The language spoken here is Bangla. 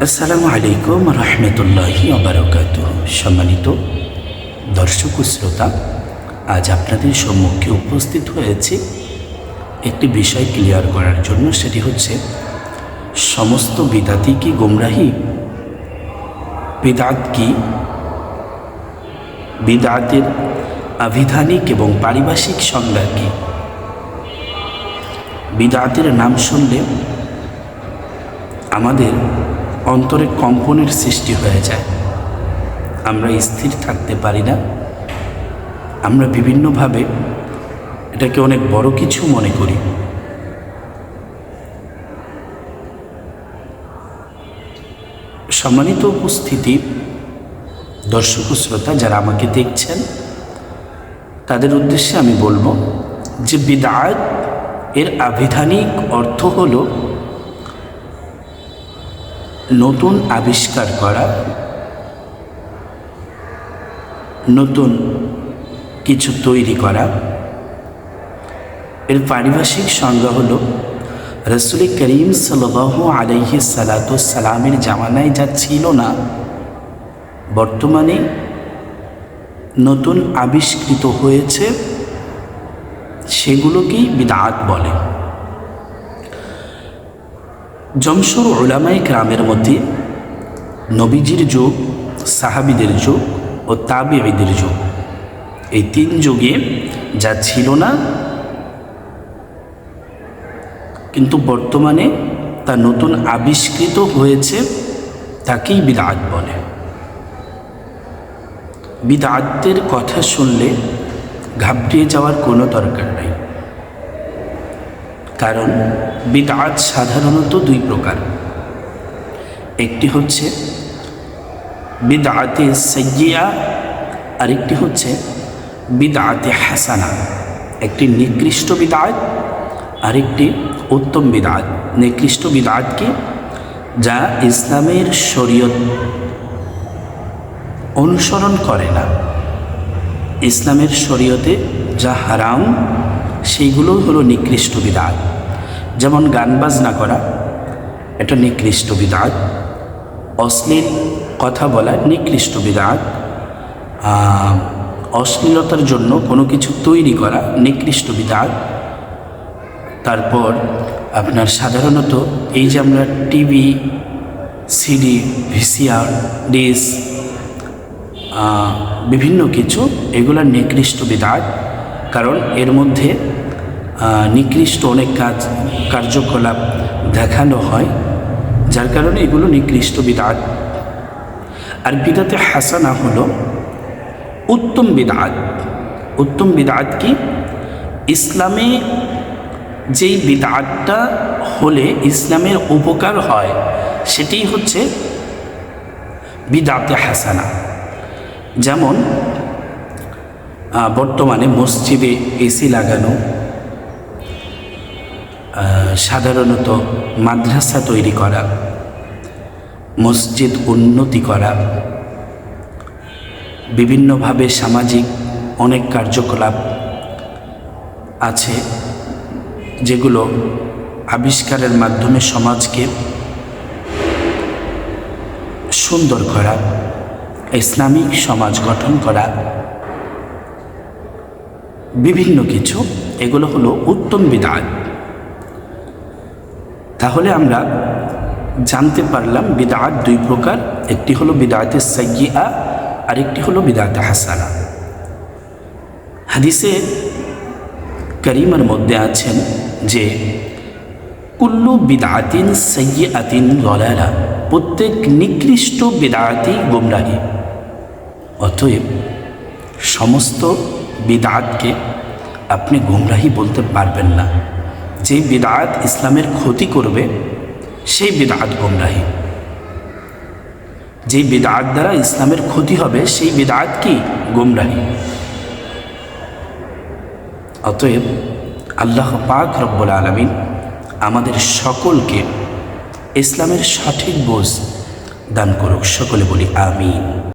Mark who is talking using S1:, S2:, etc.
S1: আসসালামু আলাইকুম রহমতুল্লাহি ওবারাকাতুহু। সম্মানিত দর্শক ও শ্রোতা, আজ আপনাদের সম্মুখে উপস্থিত হয়েছি একটি বিষয় ক্লিয়ার করার জন্য। সেটি হচ্ছে, সমস্ত বিদাতি কি গোমরাহি? বিদাত কি? বিদাতের আবিধানিক এবং পারিভাষিক সংজ্ঞা কি? বিদাতের নাম শুনলে আমাদের অন্তরে কম্পনের সৃষ্টি হয়ে যায়। আমরা স্থির থাকতে পারি না। আমরা বিভিন্নভাবে এটাকে অনেক বড় কিছু মনে করি। সম্মানিত উপস্থিতি, দর্শক ও শ্রোতা যারা আমাকে দেখছেন, তাদের উদ্দেশ্যে আমি বলবো যে বিদআত এর আবিধানিক অর্থ হলো নতুন আবিষ্কার করা, নতুন কিছু তৈরি করা। এর পারিভাষিক সংজ্ঞা হলো, রাসূল করিম সাল্লাল্লাহু আলাইহি সালামের জামানায় যা ছিল না, বর্তমানে নতুন আবিষ্কৃত হয়েছে, সেগুলোকেই বিদআত বলে। জমশর উলামায়ে কেরামের মধ্যে নবীজির যুগ, সাহাবীদের যুগ ও তাবেঈদের যুগ, এই তিন যুগে যা ছিল না কিন্তু বর্তমানে তা নতুন আবিষ্কৃত হয়েছে, তাকেই বিদআত বলে। বিদআতের কথা শুনলে ঘাবড়িয়ে যাওয়ার কোনো দরকার নাই, কারণ বিদআত সাধারণত দুই প্রকার। একটি হচ্ছে বিদআতে সাইয়্যিআ, আরেকটি হচ্ছে বিদআতে হাসানা। একটি নিকৃষ্ট বিদআত, আরেকটি উত্তম বিদআত। নিকৃষ্ট বিদআত কি? যা ইসলামের শরীয়ত অনুসরণ করে না, ইসলামের শরীয়তে যা হারাম সেইগুলো হলো নিকৃষ্ট বিদআত। যেমন গান বাজনা করা, এটা নিকৃষ্ট বিদআত। অশ্লীল কথা বলা নিকৃষ্ট বিদআত। অশ্লীলতার জন্য কোনো কিছু তৈরি করা নিকৃষ্ট বিদআত। তারপর আপনার সাধারণত এই যে আমরা টিভি, সিডি, ভিসিআর, ডিস, বিভিন্ন কিছু, এগুলো নিকৃষ্ট বিদআত। কারণ এর মধ্যে নিকৃষ্ট অনেক কার্যকলাপ দেখানো হয়, যার কারণে এগুলো নিকৃষ্ট বিদআত। আর বিদআতে হাসানা হলো উত্তম বিদআত। উত্তম বিদআত কি? ইসলামে যেই বিদআতটা হলে ইসলামের উপকার হয়, সেটাই হচ্ছে বিদআতে হাসানা। যেমন বর্তমানে মসজিদে এসি লাগানো, সাধারণত মাদ্রাসা তৈরি করা, মসজিদ উন্নতি করা, বিভিন্নভাবে সামাজিক অনেক কার্যকলাপ আছে যেগুলো আবিষ্কারের মাধ্যমে সমাজকে সুন্দর করা, ইসলামিক সমাজ গঠন করা, বিভিন্ন কিছু, এগুলো হলো উত্তম বিদআত। তাহলে আমরা জানতে পারলাম বিদআত দুই প্রকার। একটি হলো বিদআতে সাইয়্যিআ, আরেকটি হলো বিদআতে হাসানা। হাদিসে কারীমের মধ্যে আছেন যে কুল্লু বিদআতিন সাইয়্যিআতিন যালালা, প্রত্যেক নিকৃষ্ট বিদআতই গোমরাহি। অতএব সমস্ত বিদআতকে আপনি গোমরাহি বলতে পারবেন না। যে বিদআত ইসলামের ক্ষতি করবে সেই বিদআত গোমরাহি। যে বিদআত দ্বারা ইসলামের ক্ষতি হবে সেই বিদআত কি? গোমরাহি। অতএব আল্লাহ পাক রব্বুল আলামিন আমাদের সকলকে ইসলামের সঠিক বোঝ দান করুক। সকলে বলি আমিন।